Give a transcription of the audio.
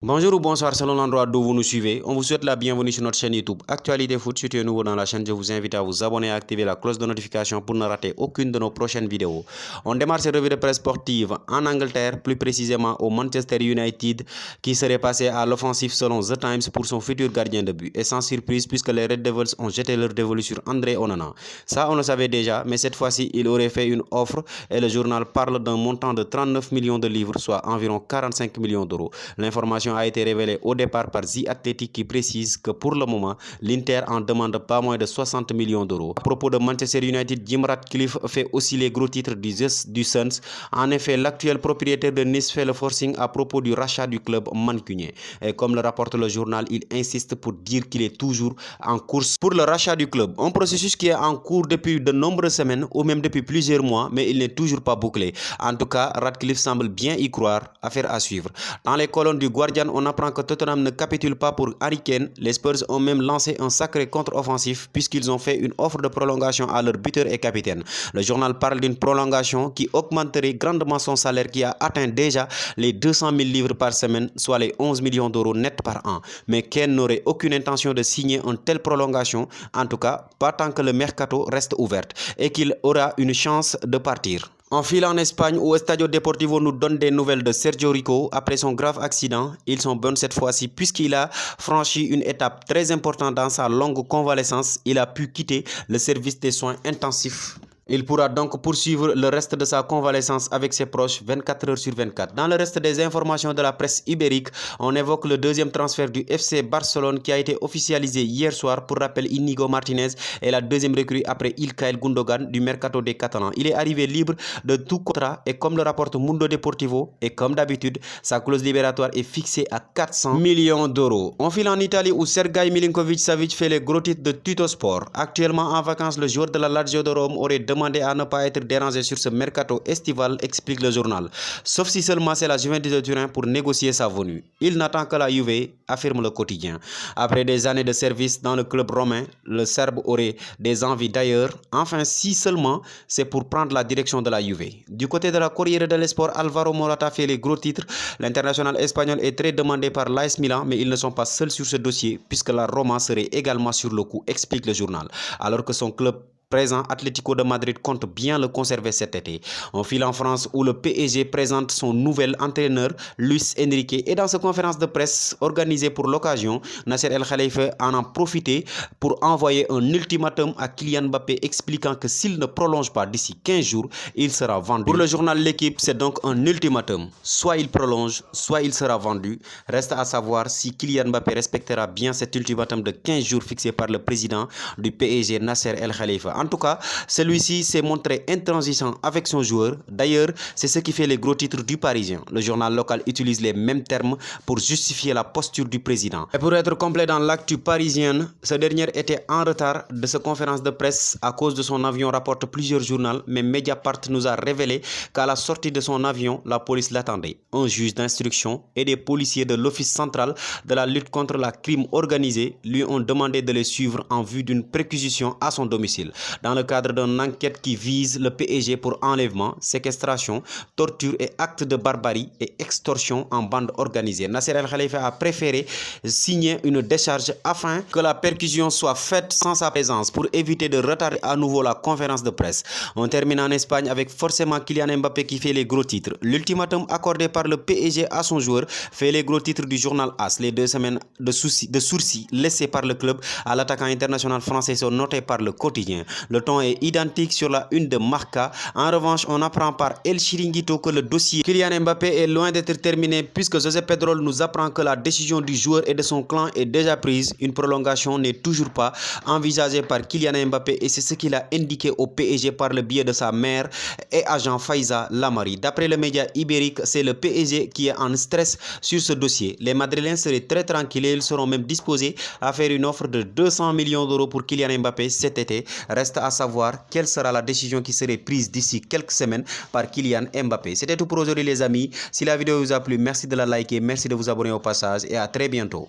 Bonjour ou bonsoir selon l'endroit d'où vous nous suivez. On vous souhaite la bienvenue sur notre chaîne YouTube Actualité Foot. Si tu es nouveau dans la chaîne, je vous invite à vous abonner et à activer la cloche de notification pour ne rater aucune de nos prochaines vidéos. On démarre cette revue de presse sportive en Angleterre, plus précisément au Manchester United, qui serait passé à l'offensive selon The Times pour son futur gardien de but. Et sans surprise, puisque les Red Devils ont jeté leur dévolu sur André Onana. Ça, on le savait déjà, mais cette fois-ci, il aurait fait une offre et le journal parle d'un montant de 39 millions de livres, soit environ 45 millions d'euros. L'information a été révélée au départ par The Athletic qui précise que pour le moment, l'Inter en demande pas moins de 60 millions d'euros. À propos de Manchester United, Jim Ratcliffe fait aussi les gros titres du Suns. En effet, l'actuel propriétaire de Nice fait le forcing à propos du rachat du club mancunien. Et comme le rapporte le journal, il insiste pour dire qu'il est toujours en course pour le rachat du club. Un processus qui est en cours depuis de nombreuses semaines ou même depuis plusieurs mois, mais il n'est toujours pas bouclé. En tout cas, Ratcliffe semble bien y croire, affaire à suivre. Dans les colonnes du Guardian, on apprend que Tottenham ne capitule pas pour Harry Kane. Les Spurs ont même lancé un sacré contre-offensif puisqu'ils ont fait une offre de prolongation à leur buteur et capitaine. Le journal parle d'une prolongation qui augmenterait grandement son salaire qui a atteint déjà les 200 000 livres par semaine, soit les 11 millions d'euros net par an. Mais Kane n'aurait aucune intention de signer une telle prolongation, en tout cas pas tant que le mercato reste ouvert et qu'il aura une chance de partir. En file en Espagne, où Estadio Deportivo nous donne des nouvelles de Sergio Rico après son grave accident. Ils sont bonnes cette fois-ci puisqu'il a franchi une étape très importante dans sa longue convalescence. Il a pu quitter le service des soins intensifs. Il pourra donc poursuivre le reste de sa convalescence avec ses proches 24 heures sur 24. Dans le reste des informations de la presse ibérique, on évoque le deuxième transfert du FC Barcelone qui a été officialisé hier soir. Pour rappel, Inigo Martinez est la deuxième recrue après Ilkay Gundogan du mercato des Catalans. Il est arrivé libre de tout contrat et comme le rapporte Mundo Deportivo, et comme d'habitude, sa clause libératoire est fixée à 400 millions d'euros. On file en Italie où Sergej Milinkovic-Savic fait les gros titres de Tuttosport. Actuellement en vacances, le joueur de la Lazio de Rome aurait demandé à ne pas être dérangé sur ce mercato estival, explique le journal. Sauf si seulement c'est la Juventus de Turin pour négocier sa venue. Il n'attend que la Juve, affirme le quotidien. Après des années de service dans le club romain, le Serbe aurait des envies d'ailleurs. Enfin, si seulement c'est pour prendre la direction de la Juve. Du côté de la Corriere dello Sport, Alvaro Morata fait les gros titres. L'international espagnol est très demandé par l'AS Milan, mais ils ne sont pas seuls sur ce dossier puisque la Roma serait également sur le coup, explique le journal. Alors que son club présent, Atlético de Madrid compte bien le conserver cet été. On file en France où le PSG présente son nouvel entraîneur, Luis Enrique. Et dans cette conférence de presse organisée pour l'occasion, Nasser El Khelaïfi en a profité pour envoyer un ultimatum à Kylian Mbappé expliquant que s'il ne prolonge pas d'ici 15 jours, il sera vendu. Pour le journal L'Équipe, c'est donc un ultimatum. Soit il prolonge, soit il sera vendu. Reste à savoir si Kylian Mbappé respectera bien cet ultimatum de 15 jours fixé par le président du PSG, Nasser El Khelaïfi. En tout cas, celui-ci s'est montré intransigeant avec son joueur. D'ailleurs, c'est ce qui fait les gros titres du Parisien. Le journal local utilise les mêmes termes pour justifier la posture du président. Et pour être complet dans l'actu parisienne, ce dernier était en retard de sa conférence de presse à cause de son avion, rapporte plusieurs journaux, mais Mediapart nous a révélé qu'à la sortie de son avion, la police l'attendait. Un juge d'instruction et des policiers de l'Office central de la lutte contre la crime organisée lui ont demandé de les suivre en vue d'une perquisition à son domicile. Dans le cadre d'une enquête qui vise le PSG pour enlèvement, séquestration, torture et actes de barbarie et extorsion en bande organisée. Nasser El Khelaïfi a préféré signer une décharge afin que la perquisition soit faite sans sa présence pour éviter de retarder à nouveau la conférence de presse. On termine en Espagne avec forcément Kylian Mbappé qui fait les gros titres. L'ultimatum accordé par le PSG à son joueur fait les gros titres du journal AS. Les 2 semaines de sursis laissées par le club à l'attaquant international français sont notées par le quotidien. Le ton est identique sur la une de Marca. En revanche, on apprend par El Chiringuito que le dossier Kylian Mbappé est loin d'être terminé puisque José Pedrol nous apprend que la décision du joueur et de son clan est déjà prise. Une prolongation n'est toujours pas envisagée par Kylian Mbappé et c'est ce qu'il a indiqué au PSG par le biais de sa mère et agent Faiza Lamari. D'après le média ibérique, c'est le PSG qui est en stress sur ce dossier. Les Madrilènes seraient très tranquilles et ils seront même disposés à faire une offre de 200 millions d'euros pour Kylian Mbappé cet été. Reste à savoir quelle sera la décision qui serait prise d'ici quelques semaines par Kylian Mbappé. C'était tout pour aujourd'hui les amis. Si la vidéo vous a plu, merci de la liker, merci de vous abonner au passage et à très bientôt.